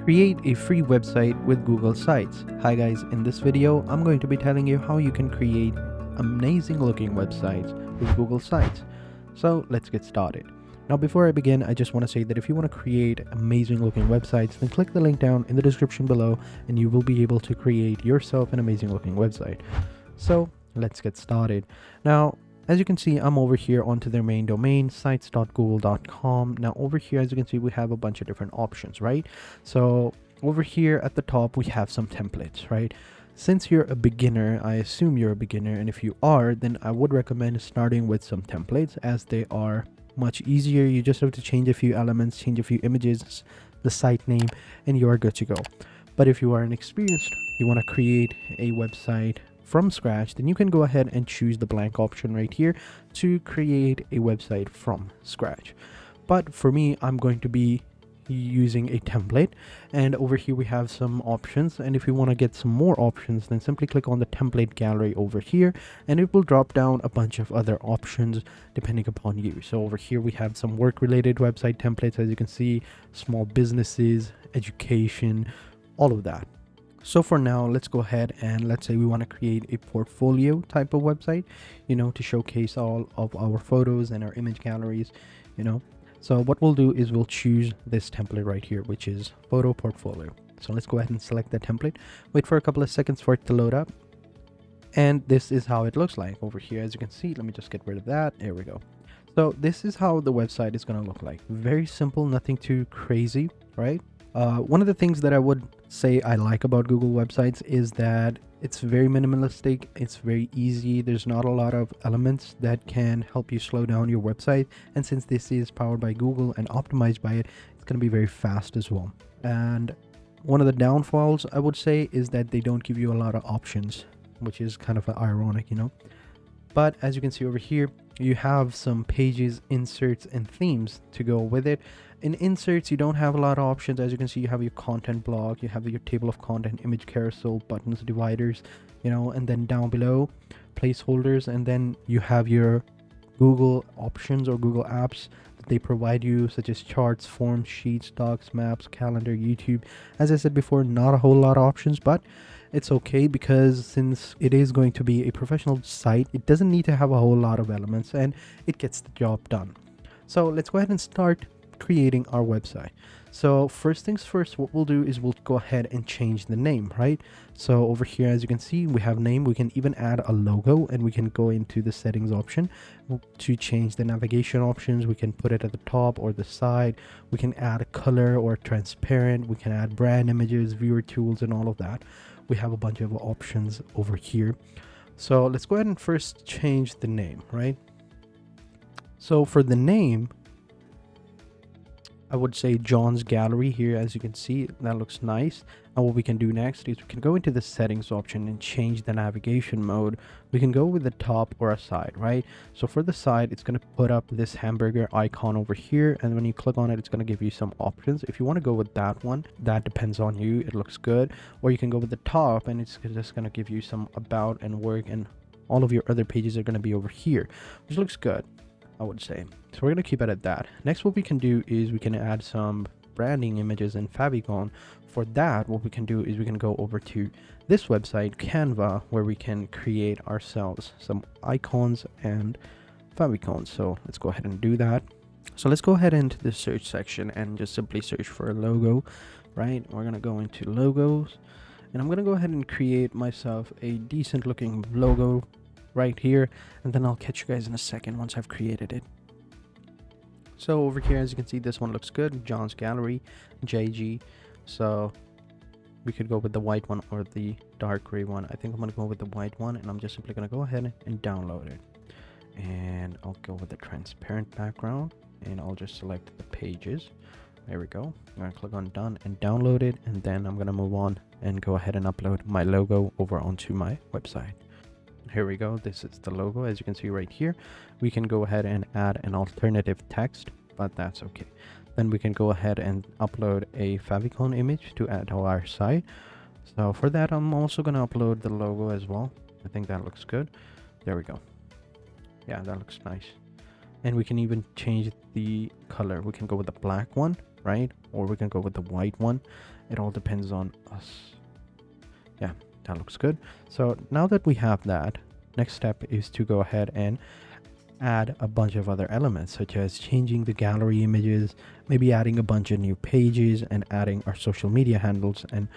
Create a free website with Google Sites. Hi guys, in this video I'm going to be telling you how you can create amazing looking websites with Google Sites. So let's get started. Now before I begin, I just want to say that if you want to create amazing looking websites, then click the link down in the description below and you will be able to create yourself an amazing looking website. So let's get started. Now as you can see, I'm over here onto their main domain, sites.google.com. Now over here, as you can see, we have a bunch of different options, right? So over here at the top, we have some templates, right? Since you're a beginner, I assume you're a beginner, and if you are, then I would recommend starting with some templates as they are much easier. You just have to change a few elements, change a few images, the site name, and you are good to go. But if you are inexperienced, you want to create a website from scratch, then you can go ahead and choose the blank option right here to create a website from scratch. But for me, I'm going to be using a template, and over here we have some options, and if you want to get some more options, then simply click on the template gallery over here and it will drop down a bunch of other options depending upon you. So over here we have some work related website templates, as you can see, small businesses, education, all of that. So for now, let's go ahead and let's say we want to create a portfolio type of website, to showcase all of our photos and our image galleries, So what we'll do is we'll choose this template right here, which is photo portfolio. So let's go ahead and select that template, wait for a couple of seconds for it to load up. And this is how it looks like over here. As you can see, let me just get rid of that. There we go. So this is how the website is going to look like. Very simple, nothing too crazy, right? One of the things that I would say I like about Google websites is that it's very minimalistic. It's very easy. There's not a lot of elements that can help you slow down your website. And since this is powered by Google and optimized by it, it's going to be very fast as well. And one of the downfalls I would say is that they don't give you a lot of options, which is kind of ironic, But as you can see over here, you have some pages, inserts, and themes to go with it. In inserts, you don't have a lot of options. As you can see, you have your content block, you have your table of content, image carousel, buttons, dividers, and then down below, placeholders, and then you have your Google options or Google apps that they provide you, such as charts, forms, sheets, docs, maps, calendar, YouTube. As I said before, not a whole lot of options, but it's okay because since it is going to be a professional site, it doesn't need to have a whole lot of elements and it gets the job done. So let's go ahead and start creating our website. So first things first, what we'll do is we'll go ahead and change the name, right? So over here, as you can see, we have name. We can even add a logo, and we can go into the settings option to change the navigation options. We can put it at the top or the side. We can add a color or transparent. We can add brand images, viewer tools, and all of that. We have a bunch of options over here. So let's go ahead and first change the name, right? So for the name, I would say John's Gallery here. As you can see, that looks nice. And what we can do next is we can go into the settings option and change the navigation mode. We can go with the top or a side, right? So for the side, it's going to put up this hamburger icon over here, and when you click on it, it's going to give you some options. If you want to go with that one, that depends on you. It looks good. Or you can go with the top, and it's just going to give you some about and work, and all of your other pages are going to be over here, which looks good, I would say. So we're going to keep it at that. Next, what we can do is we can add some branding images in Favicon. For that, what we can do is we can go over to this website, Canva, where we can create ourselves some icons and favicons. So let's go ahead and do that. So let's go ahead into the search section and just simply search for a logo, right? We're going to go into logos, and I'm going to go ahead and create myself a decent looking logo right here, and then I'll catch you guys in a second once I've created it. So over here, as you can see, this one looks good, John's Gallery, JG. So we could go with the white one or the dark gray one. I think I'm going to go with the white one, and I'm just simply going to go ahead and download it. And I'll go with the transparent background, and I'll just select the pages. There we go. I'm going to click on done and download it, and then I'm going to move on and go ahead and upload my logo over onto my website. Here we go. This is the logo. As you can see right here, we can go ahead and add an alternative text, but that's okay. Then we can go ahead and upload a favicon image to add to our site. So for that, I'm also going to upload the logo as well. I think that looks good. There we go. Yeah, that looks nice. And we can even change the color. We can go with the black one, right? Or we can go with the white one. It all depends on us. Yeah, that looks good. So now that we have that, next step is to go ahead and add a bunch of other elements, such as changing the gallery images, maybe adding a bunch of new pages, and adding our social media handles and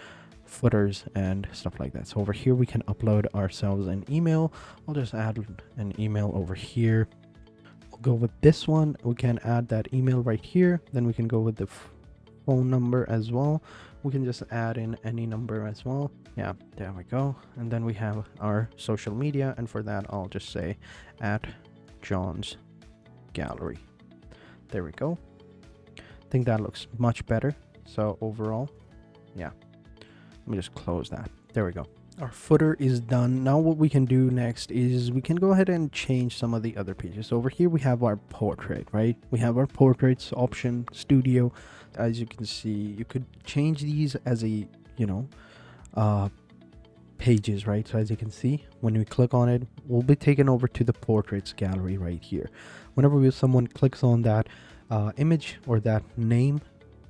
footers and stuff like that. So over here we can upload ourselves an email. I'll just add an email over here. We'll go with this one. We can add that email right here. Then we can go with the phone number as well. We can just add in any number as well. Yeah, there we go. And then we have our social media, and for that I'll just say at John's Gallery. There we go. I think that looks much better. So overall, yeah, let me just close that. There we go. Our footer is done. Now what we can do next is we can go ahead and change some of the other pages. So over here we have our portrait, right? We have our portraits option, studio. As you can see, you could change these as a, pages, right? So as you can see, when we click on it, we'll be taken over to the portraits gallery right here. Whenever someone clicks on that image or that name,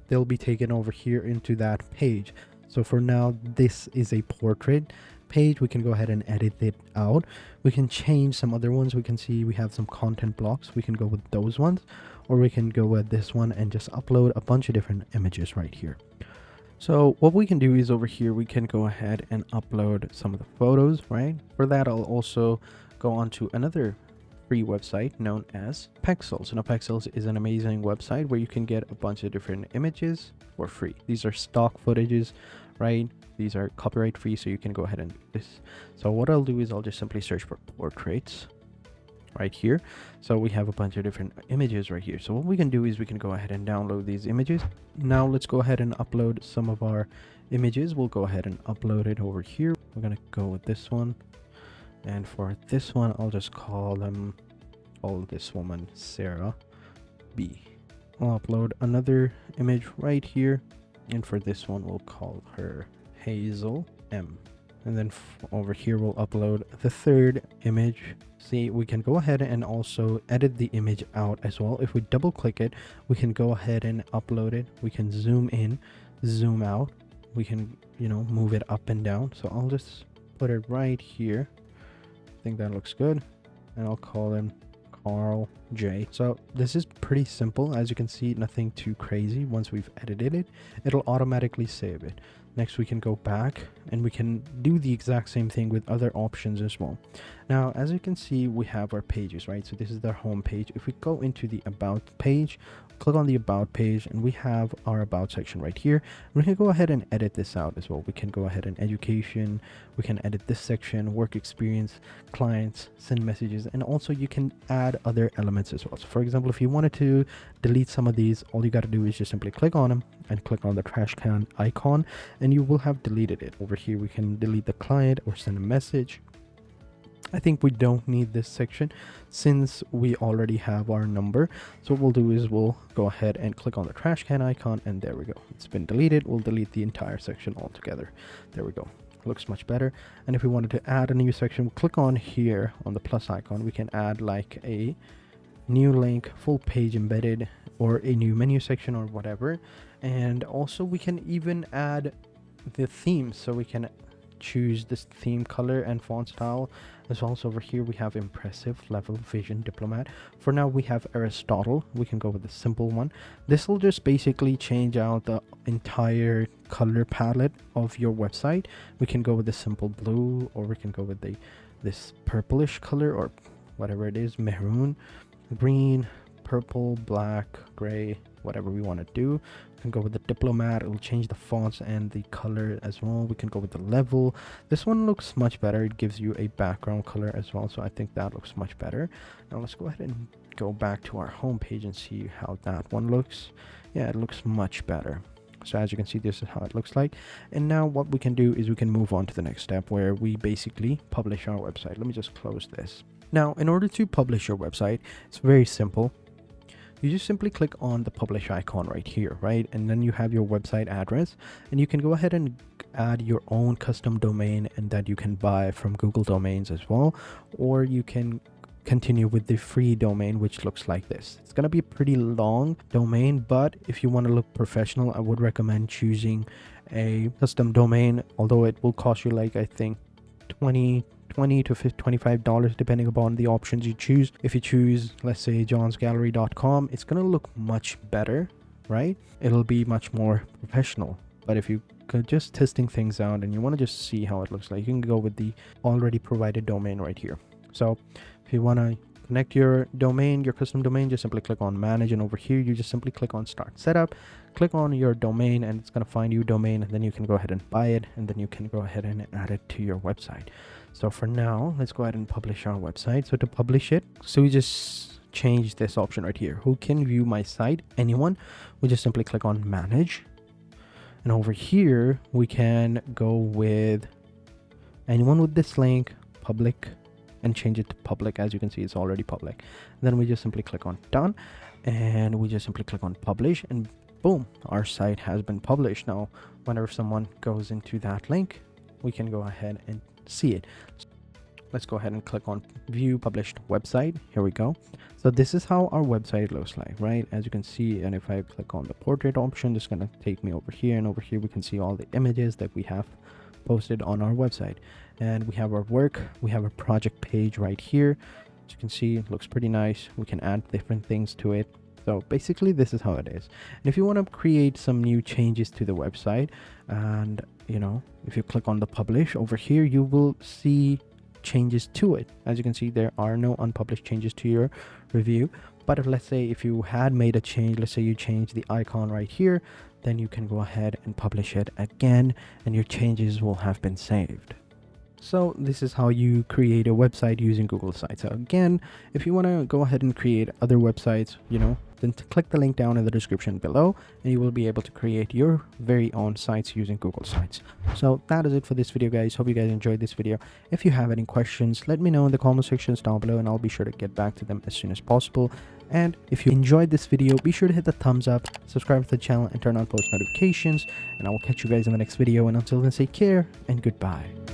they'll be taken over here into that page. So for now, this is a portrait page. We can go ahead and edit it out. We can change some other ones. We can see we have some content blocks. We can go with those ones, or we can go with this one and just upload a bunch of different images right here. So what we can do is over here, we can go ahead and upload some of the photos, right? For that, I'll also go on to another free website known as Pexels. Now, Pexels is an amazing website where you can get a bunch of different images for free. These are stock footages, right? These are copyright free, so you can go ahead and do this. So what I'll do is I'll just simply search for portraits right here. So we have a bunch of different images right here. So what we can do is we can go ahead and download these images. Now let's go ahead and upload some of our images. We'll go ahead and upload it over here. We're gonna go with this one, and for this one I'll just call this woman Sarah B. I'll upload another image right here, and for this one we'll call her Hazel M. And then over here we'll upload the third image. See, we can go ahead and also edit the image out as well. If we double click it, we can go ahead and upload it. We can zoom in, zoom out. We can, move it up and down. So I'll just put it right here. I think that looks good. And I'll call him Carl J. So this is pretty simple. As you can see, nothing too crazy. Once we've edited it, it'll automatically save it. Next, we can go back and we can do the exact same thing with other options as well. Now, as you can see, we have our pages, right? So this is their home page. If we go into the about page, click on the about page, and we have our about section right here. We can go ahead and edit this out as well. We can go ahead and education. We can edit this section, work experience, clients, send messages, and also you can add other elements as well. So for example, if you wanted to delete some of these, all you got to do is just simply click on them and click on the trash can icon, and you will have deleted it. Over here, we can delete the client or send a message. I think we don't need this section since we already have our number. So what we'll do is we'll go ahead and click on the trash can icon, and there we go. It's been deleted. We'll delete the entire section altogether. There we go. Looks much better. And if we wanted to add a new section, we'll click on here on the plus icon. We can add like a new link, full page embedded, or a new menu section or whatever. And also we can even add the theme, so we can choose this theme color and font style as well. So over here we have impressive, level, vision, diplomat. For now we have Aristotle. We can go with the simple one. This will just basically change out the entire color palette of your website. We can go with the simple blue, or we can go with this purplish color, or whatever it is, maroon, green, purple, black, gray, whatever we want to do. We can go with the diplomat. It will change the fonts and the color as well. We can go with the level. This one looks much better. It gives you a background color as well, so I think that looks much better. Now let's go ahead and go back to our home page and see how that one looks. Yeah, it looks much better. So as you can see, this is how it looks like. And now what we can do is we can move on to the next step, where we basically publish our website. Let me just close this. Now, in order to publish your website, it's very simple. You just simply click on the publish icon right here, right? And then you have your website address, and you can go ahead and add your own custom domain, and that you can buy from Google Domains as well, or you can continue with the free domain, which looks like this. It's going to be a pretty long domain, but if you want to look professional, I would recommend choosing a custom domain, although it will cost you like, I think, $20 to $25 depending upon the options you choose. If you choose, let's say, johnsgallery.com, it's going to look much better, right? It'll be much more professional. But if you just testing things out and you want to just see how it looks like, you can go with the already provided domain right here. So if you want to connect your domain, your custom domain, just simply click on manage, and over here you just simply click on start setup, click on your domain, and it's going to find you domain, and then you can go ahead and buy it, and then you can go ahead and add it to your website. So for now, let's go ahead and publish our website. So to publish it, so we just change this option right here, who can view my site? Anyone. We just simply click on manage, and over here we can go with anyone with this link, public, and change it to public. As you can see, it's already public. Then we just simply click on done, and we just simply click on publish, and boom, our site has been published. Now whenever someone goes into that link, we can go ahead and see it. Let's go ahead and click on view published website. Here we go. So this is how our website looks like, right? As you can see, and if I click on the portrait option, it's going to take me over here, and over here we can see all the images that we have posted on our website, and we have our work, we have a project page right here. As you can see, it looks pretty nice. We can add different things to it. So basically this is how it is. And if you want to create some new changes to the website, and you know, if you click on the publish over here, you will see changes to it. As you can see, there are no unpublished changes to your review. But if, let's say, if you had made a change, let's say you changed the icon right here, then you can go ahead and publish it again, and your changes will have been saved. So this is how you create a website using Google Sites. So again, if you want to go ahead and create other websites, you know, then click the link down in the description below, and you will be able to create your very own sites using Google Sites. So that is it for this video, guys. Hope you guys enjoyed this video. If you have any questions, let me know in the comment sections down below, and I'll be sure to get back to them as soon as possible. And if you enjoyed this video, be sure to hit the thumbs up, subscribe to the channel, and turn on post notifications, and I will catch you guys in the next video. And until then, take care and goodbye.